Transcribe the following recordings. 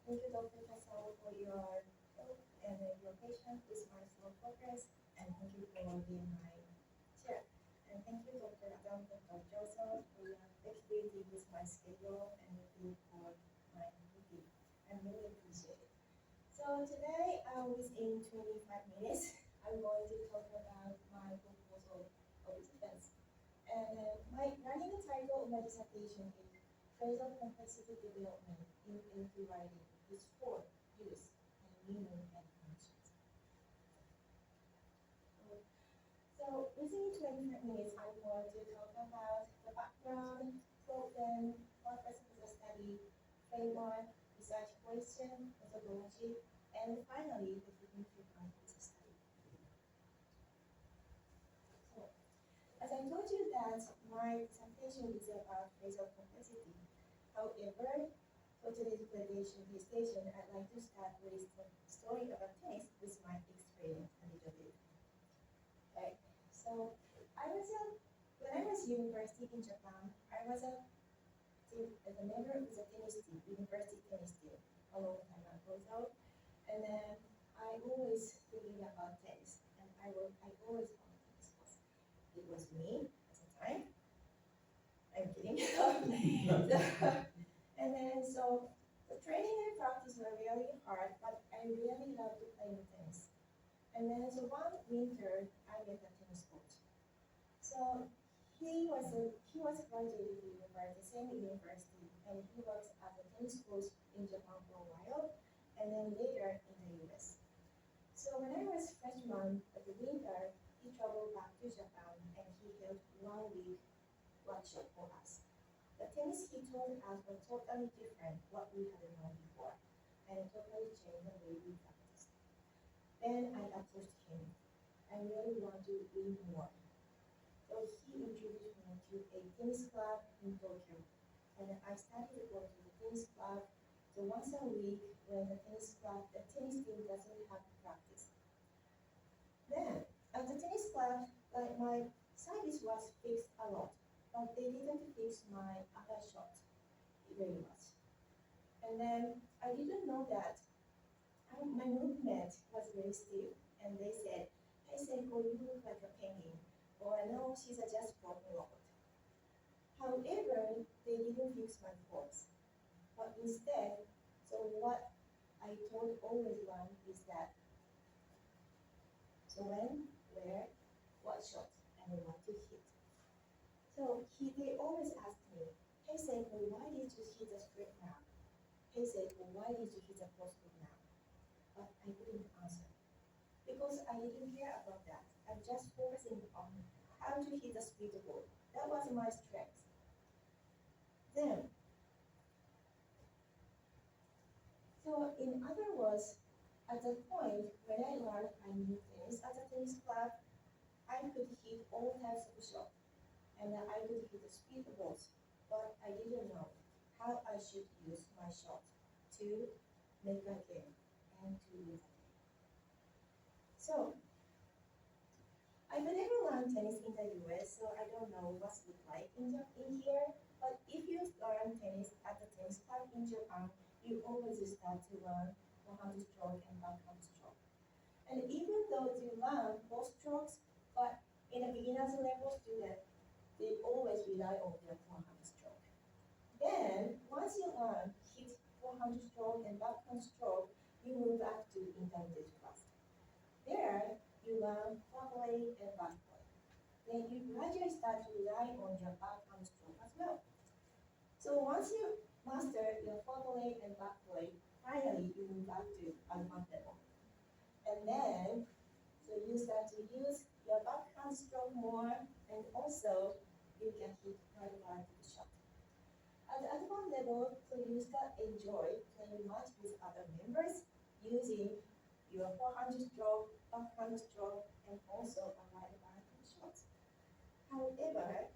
Thank you, Dr. Casal, for your help and your patience with my slow progress, and thank you for being my chair. And thank you, Dr. Adam, Dr. Joseph, for your flexibility with my schedule and looking for my meeting. I really appreciate it. So today, within 25 minutes, I'm going to talk about my proposal of defense. And my running the title of my dissertation is Phrasal Complexity Development in AT Writing is for use and meaning and functions. So within 25 minutes, I'm going to talk about the background, problem, purpose of the study, framework, research question, methodology, and finally the significance of the study. So as I told you that my presentation is about phrasal complexity. However, for today's presentation, I'd like to start with the story of a tennis with my experience a little bit. Okay. So I was a when I was university in Japan, I was a member of the tennis team, university tennis team, a long time ago. So, and then I always thinking about tennis, and I always found tennis was it was me at the time. I'm kidding. And then so the training and practice were really hard, but I really loved to play tennis. And then so one winter I met a tennis coach. So he was graduated from the same university, and he works as a tennis coach in Japan for a while, and then later in the US. So when I was freshman at the winter, he traveled back to Japan and he held 1 week workshop for us. The things he told us were totally different what we had known before, and totally changed the way we practiced. Then I approached him. I really want to read more. So he introduced me to a tennis club in Tokyo, and I started to go to the tennis club. So once a week, when the tennis team doesn't have practice. Then at the tennis club, like my service was fixed a lot, but they didn't fix my upper shot very much. And then I didn't know that my movement was very stiff, and they said, "Hey Seiko, you look like a penguin," or "No, she's a just broken robot." However, they didn't fix my force, but instead, so what I told always one is that so when, where, what shot, and what to hit. So they always ask me, "Hey Seiko, why did you hit a straight now? Hey Seiko, why did you hit a post now?" But I couldn't answer because I didn't care about that. I'm just focusing on how to hit a speed ball. That was my strength. Then, so in other words, at the point when I learned I knew tennis at a tennis club, I could hit all types of shots and I could hit the speed balls, but I didn't know how I should use my shot to make a game and to win a game. So I've never learned tennis in the US, so I don't know what's it like in here. But if you learn tennis at the tennis club in Japan, you always start to learn forehand stroke and backhand stroke. And even though you learn both strokes, but in a beginner's level student, they always rely on their forehand stroke. Then, once you learn hit forehand stroke and backhand stroke, you move up to intermediate class. There, you learn foreplay and backplay. Then you gradually start to rely on your backhand stroke as well. So once you master your foreplay and backplay, finally you move up to advanced level. And then, so you start to use your backhand stroke more, and also you can hit very hard to the shot. At the advanced level, so you start enjoy playing match with other members using your forehand stroke, backhand stroke, and also a wide variety of shots. However,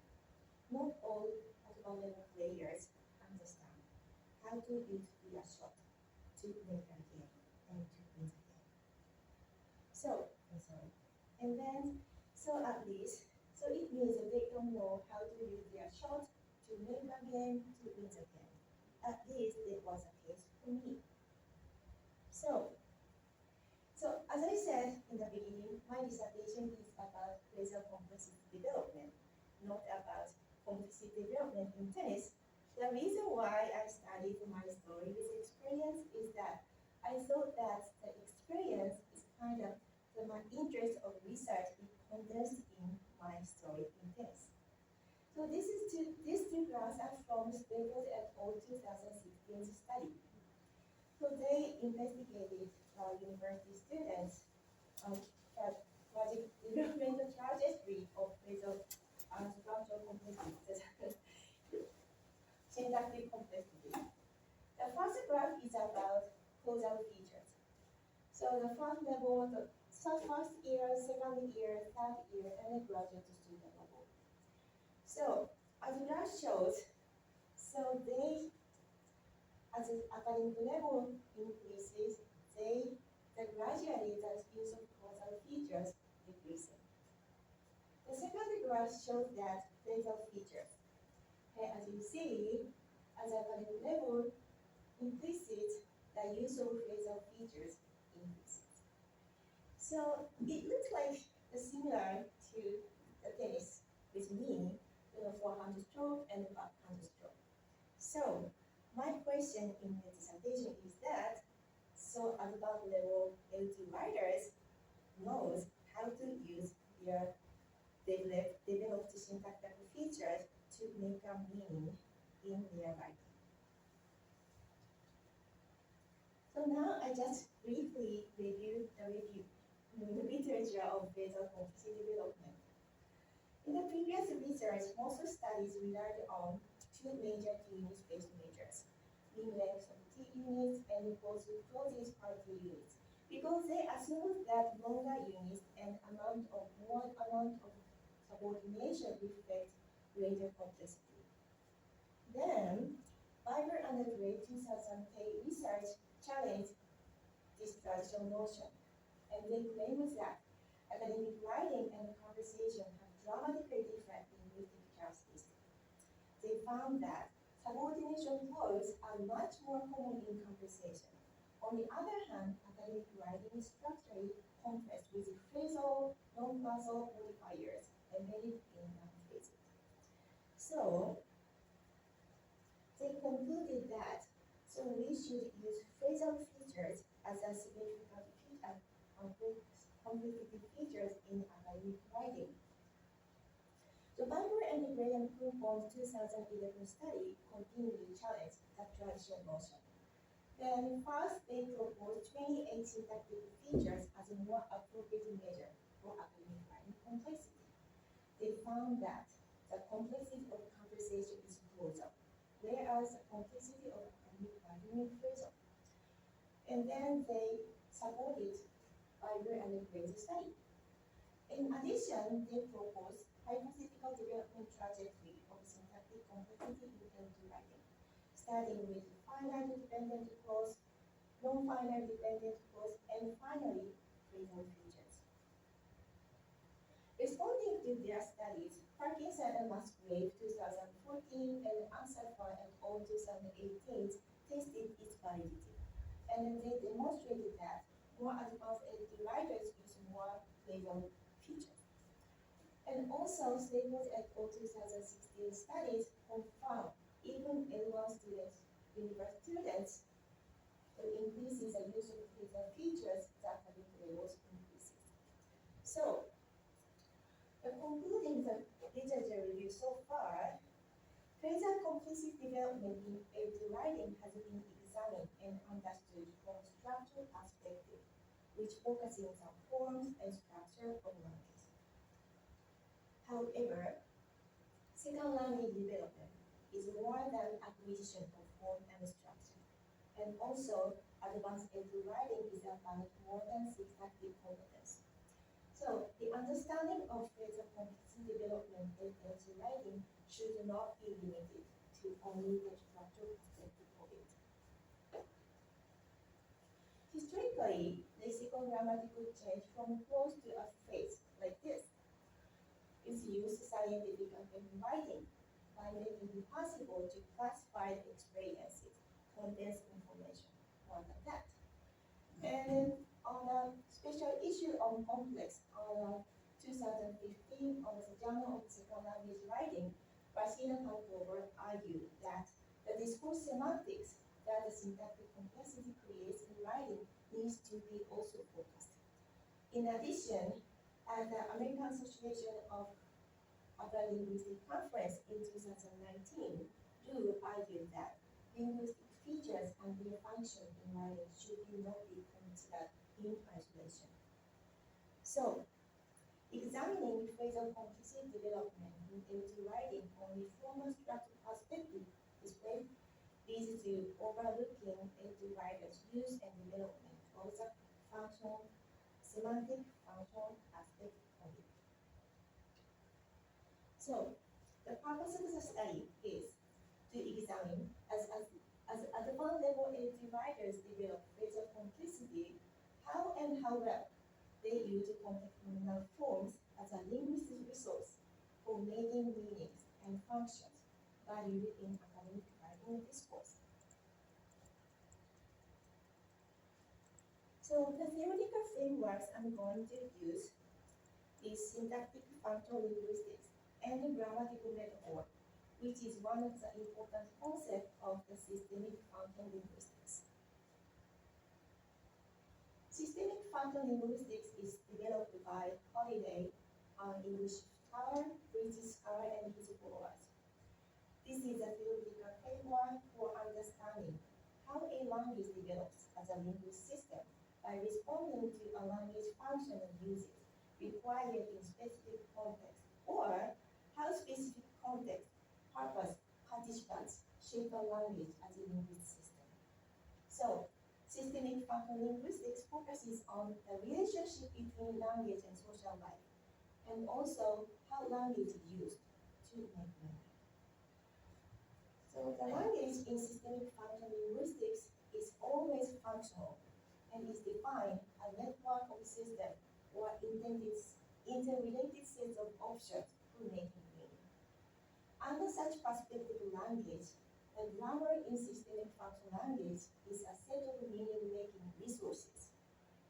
not all advanced level players understand how to use their shot to make a game and to win a game. So, I'm sorry. And then, so at least, so it means that they don't know how to use their shot to make a game, to win a game. At least it was a case for me. So, so as I said in the beginning, my dissertation is about phrasal complexity development, not about complexity development in tennis. The reason why I studied my story with experience is that I thought that the experience is kind of my interest of research is condensed in my story in tennis. So these two graphs are from Staples et al. 2016 study. So they investigated university students uh, project developmental trajectory of basal structural complexity, syntactic complexity. The first graph is about causal features. So the first level, the first year, second year, third year, and then graduate student level. So as the graph shows, so they, as the academic level increases, the gradually the use of causal features decreasing. The second graph shows that phrasal features. Okay, as you see, as academic level increases, the use of phrasal features increases. So it looks like similar to the tennis with me, forehand stroke and backhand stroke. So my question in the dissertation is that, so advanced level L2 riders knows how to use their developed syntactic features to make a meaning in their writing. So now I just briefly review the literature of basal complexity development. In the previous research, most studies relied on two major T-unit-based measures, mean length of T-units and closest per T-units, because they assumed that longer units and more amount of subordination reflect greater complexity. Then, Biber and Gray 2008 research challenged this traditional notion, and they claimed that academic writing and conversation have dramatically different linguistic characteristics. They found that subordination words are much more common in conversation. On the other hand, academic writing is structurally complex with phrasal, non-phrasal modifiers embedded in phrases. So they concluded that we should use phrasal features as a significant complexity features in academic writing. So Bamber and Graham Krumholm's 2011 study continually challenged that traditional notion. Then first they proposed 28 syntactic features as a more appropriate measure for academic writing complexity. They found that the complexity of conversation is closer, whereas the complexity of academic writing is phrasal. And then they supported Biber and Gray's study. In addition, they proposed hypothetical development trajectory of syntactic complexity in L2 writing, starting with finite dependent clause, non-finite dependent clause, and finally, phrasal features. Responding to their studies, Parkinson and Musgrave 2014 and Ansarfar et al. 2018 tested its validity, and they demonstrated that more advanced L2 writers use more phrasal features. And also, Staples et al. 2016 studies confirm even L1 students, university students, increases the use of phrasal features that academic levels increases. So, concluding the literature review so far, phrasal complexity development in L2 writing has been examined and understood from a structural perspective, which focuses on forms and structure of language. However, second language development is more than acquisition of form and structure, and also advanced L2 writing is about more than syntactic competence. So the understanding of phrasal complexity development in L2 writing should not be limited to only the structural perspective of it. Historically, lexicogrammatical change from clause to a phrase like this is used scientific writing by making it possible to classify the experiences, condense information, more than that. And on a special issue on complex on 2015 on the Journal of Second Language Writing, Basina Kalkova argued that the discourse semantics that the syntactic complexity creates in writing needs to be also focused. In addition, at the American Association of Upper Linguistic Conference in 2019, Liu argued that linguistic features and their function in writing should not be considered in isolation. So, examining phrasal complexity development into writing from a formal structural perspective is very easy to overlooking into writers' use and development of the functional, semantic functional aspect of it. So, the purpose of the study is to examine as one level A2 writers develop phrasal complexity, how and how well they use complex nominal forms as a linguistic resource for making meanings and functions valued in academic writing discourse. So the theoretical frameworks I'm going to use is syntactic functional linguistics and the grammatical metaphor, which is one of the important concepts of the systemic functional linguistics. Systemic functional linguistics is developed by Holiday, an English scholar, British scholar, and his followers. This is a theoretical framework for understanding how a language develops as a linguistic system by responding to a language function and uses required in specific context, or how specific context, purpose, participants shape a language as a linguistic system. So, systemic functional linguistics focuses on the relationship between language and social life, and also how language is used to make meaning. So the language in systemic functional linguistics is always functional and is defined as a network of systems or interrelated sets of objects for making meaning. Under such perspective of language, the grammar in systemic functional language is a set of meaning-making resources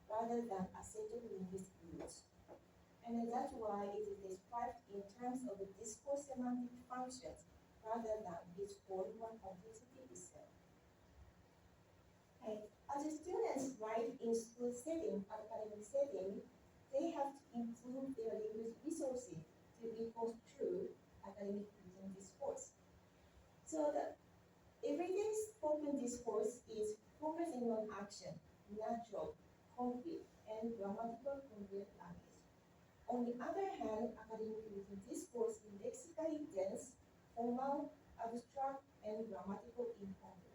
rather than a set of linguistic rules. And that's why it is described in terms of the discourse semantic functions rather than its form or complexity itself. Okay. As the students write in school setting, academic setting, they have to improve their linguistic resources to be construe academic written discourse. So the everyday spoken discourse is focusing on action, natural, concrete, and grammatical content language. On the other hand, academic written discourse is lexically dense, formal, abstract, and grammatical incomplete.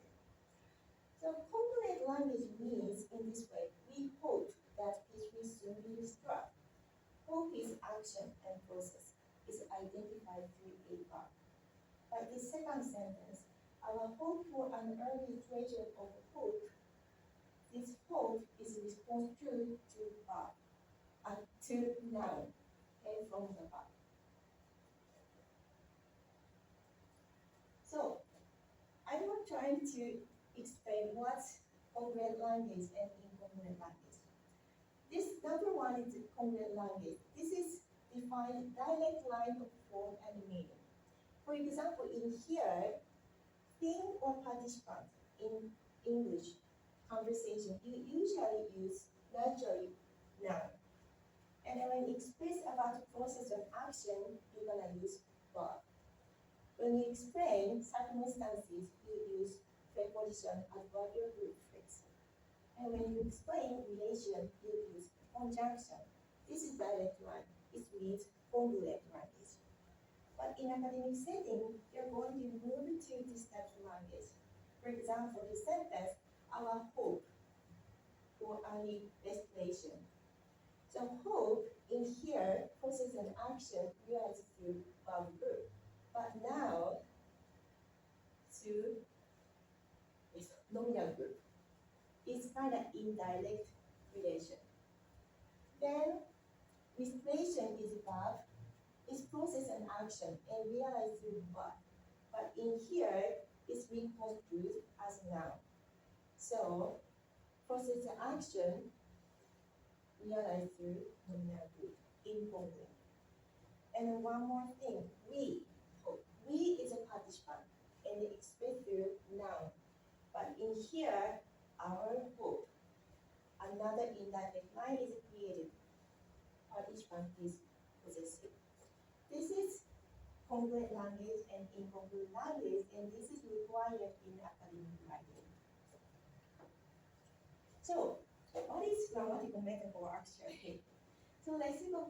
So concrete language means in this way, we hope that peace will soon be restored. Hope is action and process is identified through a verb. By the second sentence, our hope for an early treasure of hope, this hope is response to verb and to noun came from the verb. So I'm not trying to explain what's congruent language and incongruent language. This number one is congruent language. This is defined direct line of form and meaning. For example, in here, thing or participant in English conversation, you usually use naturally noun. And when you express about the process of action, you're gonna use verb. When you explain circumstances, you use preposition, adverbial group phrase. And when you explain relation, you use conjunction. This is direct line. It means congruent language. But in academic setting, you're going to move to this type of language. For example, the sentence, our hope for early restoration. So hope in here, process and action realized through verb group. But now to this nominal group. It's kind of indirect relation. Then restoration is verb, is process and action and realized through verb. But in here, it's being construed as noun. So process action realized through nominal group in Korean. And one more thing, we is a participant and expressed through noun. But in here, our hope, another indirect line is created. Participant is possessive. This is congruent language and incongruent language, and this is required in academic writing. So, what is grammatical metaphor actually? So lexical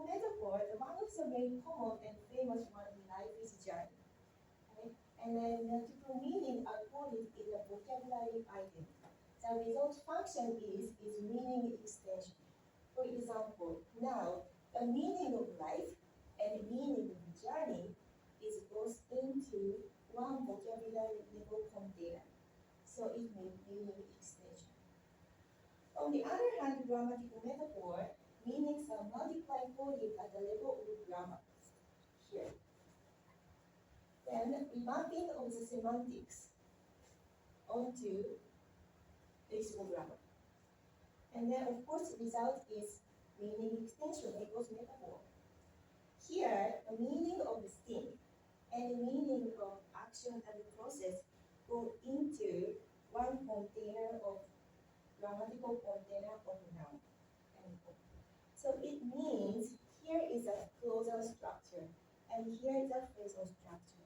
metaphor, one of the very common and famous one in life is journey. Okay? And then multiple meaning are coded in the vocabulary item. The result function is meaning extension. For example, now the meaning of life and meaning of journey is goes into one vocabulary level container. So it means meaning extension. On the other hand, grammatical metaphor, meanings are multiplied coded at the level of grammar. Here. Then mapping of the semantics onto lexical grammar. And then of course the result is meaning extension equals metaphor. Here, the meaning of the thing and the meaning of action and the process go into one container of grammatical container of noun. So it means here is a clausal structure and here is a phrasal structure.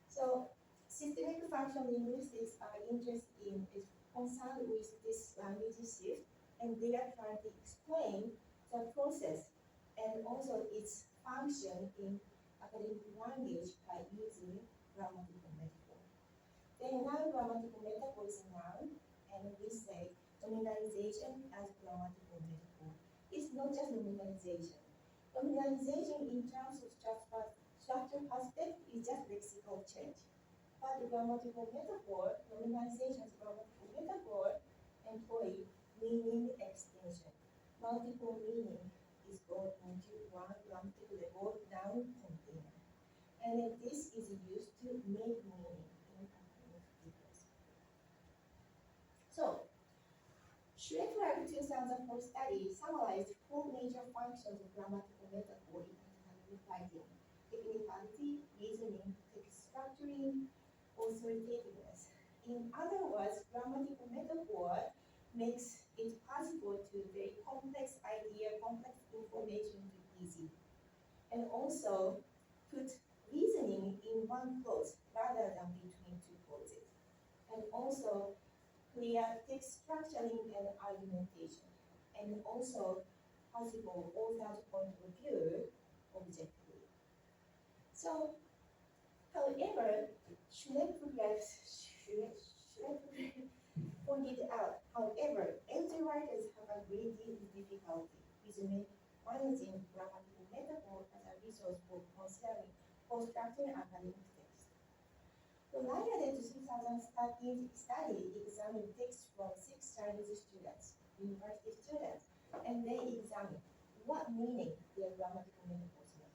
So systemic functional linguistics are interested in, is concerned with this language shift, and they are trying to explain the process and also its function in academic language by using grammatical metaphor. Then non-grammatical metaphor is a noun, and we say nominalization as grammatical metaphor. It's not just nominalization. Nominalization in terms of structure aspect is just lexical change. But the grammatical metaphor, nominalization as grammatical metaphor, employ meaning extension. Multiple meaning is going into one grammatical level noun container. And then this is used to make meaning in academic papers. So, Schreckler 2004 study summarized four major functions of grammatical metaphor in academic writing: technicality, reasoning, text structuring, authoritativeness. In other words, grammatical metaphor makes it possible to very complex idea, complex information to easy. And also put reasoning in one clause rather than between two clauses. And also clear text structuring and argumentation. And also possible author's point of view objectively. So, however, Schneckberger pointed out, however, LG writers have a great deal of difficulty with managing grammatical metaphor as a resource for considering constructing academic text. The Lyra 2013 study examined texts from 6 Chinese students, university students, and they examined what meaning their grammatical metaphors make,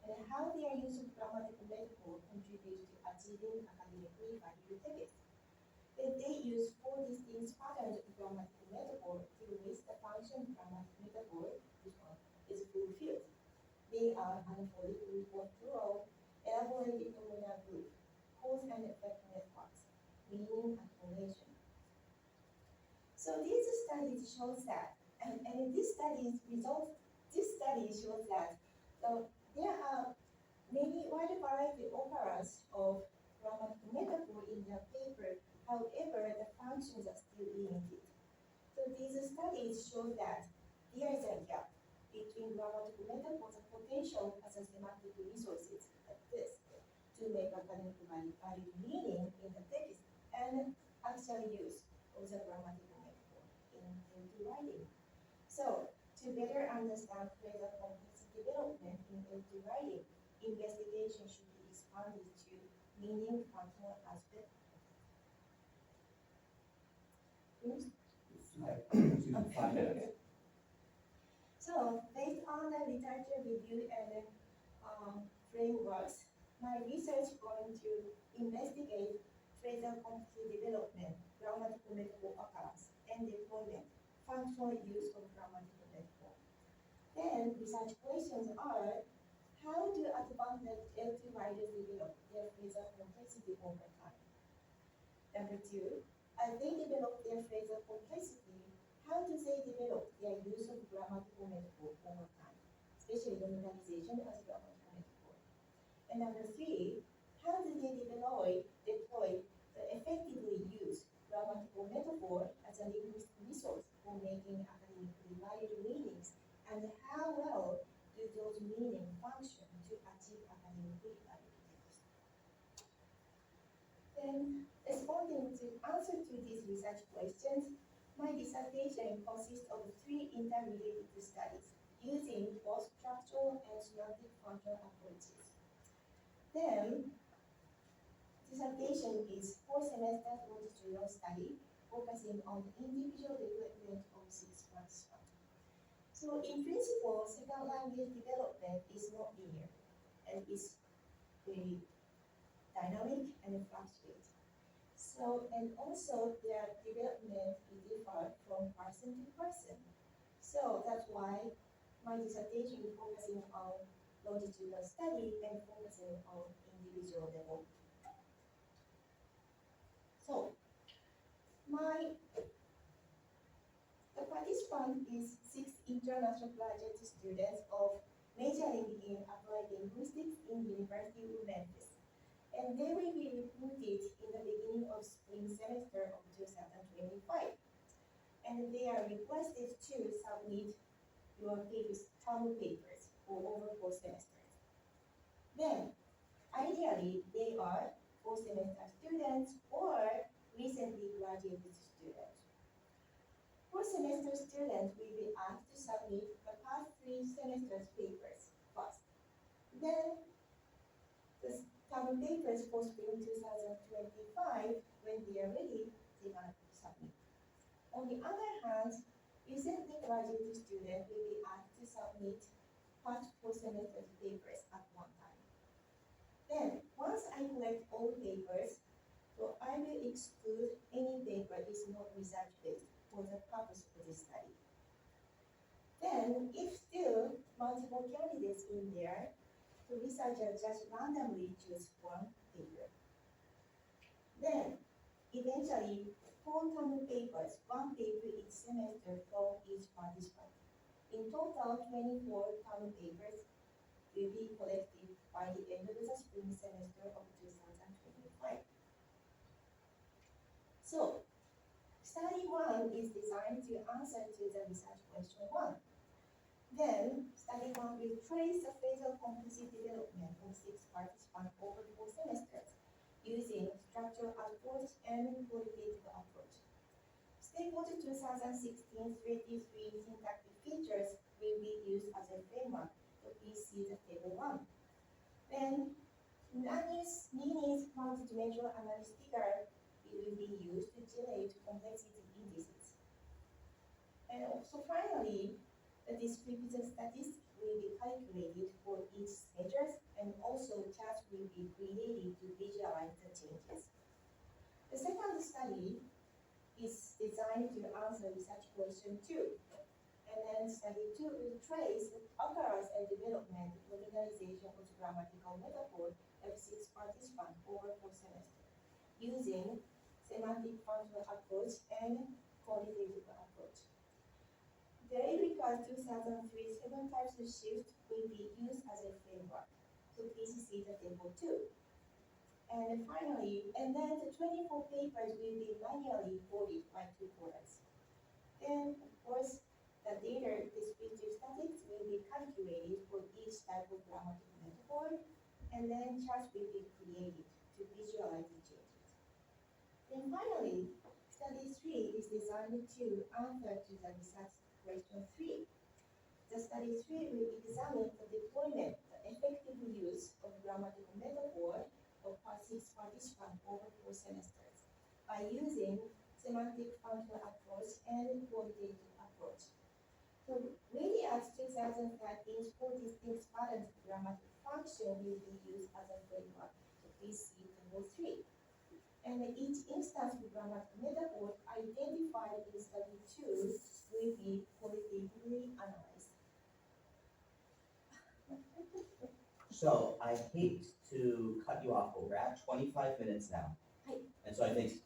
and how their use of grammatical metaphor contributes to achieving academically valuable text. Then they use 4 distinct patterns of grammatical metaphor through which the function grammatical metaphor is fulfilled. They are anaphoric report plural, elaborated nominal group, cause and effect networks, meaning accumulation. So these studies shows that, and this study shows that there are many wide variety occurrence of grammatical metaphor in the paper. However, the functions are still limited. So these studies show that there is a gap between grammatical metaphors and potential as a semantic resources like this to make academic value meaning in the text and actual use of the grammatical metaphor in writing. So to better understand phrasal complex development in LT writing, investigation should be expanded to meaning functional aspect. So, based on the literature review and frameworks, my research is going to investigate phrasal complexity development grammatical metaphor occurrence and deployment, functional use of grammatical metaphor. Then research questions are, how do advanced L2 writers develop their phrasal complexity over time? Number two, as they develop their phrasal complexity, how do they develop their use of grammatical metaphor over time, especially nominalization as grammatical metaphor? And number three, how do they deploy the effectively use grammatical metaphor as a linguistic resource for making academically valued meanings, and how well do those meanings function to achieve academically valued text? Then, responding to answer to these research questions, my dissertation consists of three interrelated studies using both structural and semantic functional approaches. Then, dissertation is 4 semesters longitudinal study focusing on the individual development of 6 participants. So in principle, second language development is not linear and is very dynamic and fluctuate. So, and also their development differ from person to person. So that's why my dissertation is focusing on longitudinal study and focusing on individual level. So, the participant is 6 international graduate students of majoring in applied linguistics in University of Memphis. And they will be recruited in the beginning of spring semester of 2025. And they are requested to submit your term papers for over 4 semesters. Then, ideally, they are 4 semester students or recently graduated students. 4 semester students will be asked to submit the past 3 semesters papers first. Then, the term papers for spring 2025, when they are ready, they are submit. On the other hand, recently graduated students will be asked to submit past 4 semesters papers at one time. Then, once I collect all papers, so I will exclude any paper is not research-based for the purpose of this study. Then, if still multiple candidates in there, the researcher just randomly choose one paper. Then, eventually, 4 term papers, one paper each semester from each participant. In total, 24 term papers will be collected by the end of the spring semester of 2025. So, study 1 is designed to answer to the research question 1. Then, study 1 will trace the phrasal complexity development of 6 participants over 4 semesters using structural approach and qualitative approach. Stakeholder 2016 33 syntactic features will be used as a framework, so please see the table 1. Then, Nani's multi-dimensional analytical will be used to generate complexity indices. And also finally, the descriptive statistics will be calculated for each measures, and also charts will be created to visualize the changes. The second study is designed to answer research question 2. And then study 2 will trace occurrence and development nominalization of grammatical metaphor of 6 participants over 4 semesters using semantic functional approach and qualitative approach. The Erika 2003 7 types of shift will be used as a framework. So please see the table 2. And finally, and then the 24 papers will be manually coded by tutors. Then, of course, the data descriptive statistics will be calculated for each type of grammatical metaphor, and then charts will be created to visualize the changes. Then finally, study 3 is designed to answer to the research question 3. The study 3 will examine the deployment, the effective use of grammatical metaphor of 6 participants over 4 semesters by using semantic functional approach and qualitative approach. So Radiat's 2013 4 distinct patterns of grammatic function will be used as a framework. So please see table 3. And each instance of grammatical metaphor identified in study 2 will be qualitatively analyzed. So I hate to cut you off, but we're at 25 minutes now. Hi. And so I think,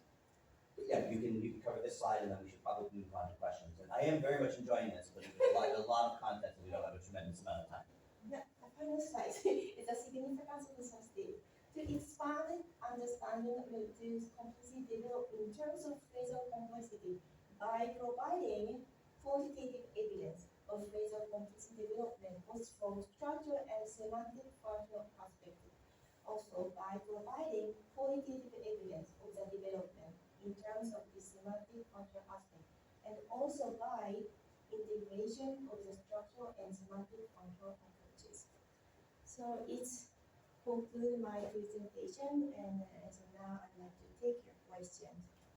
yeah, you can cover this slide and then we should probably move on to questions. And I am very much enjoying this, but there's a lot of content and we don't have a tremendous amount of time. The final slide is the significance of substantive. To expand understanding of reduce complexity developed in terms of phrasal complexity by providing quantitative evidence of phrasal complexity development both from structural and semantic functional perspective. Also by providing qualitative evidence of the development in terms of the semantic functional aspect, and also by integration of the structural and semantic functional approaches. So it's conclude my presentation, and so now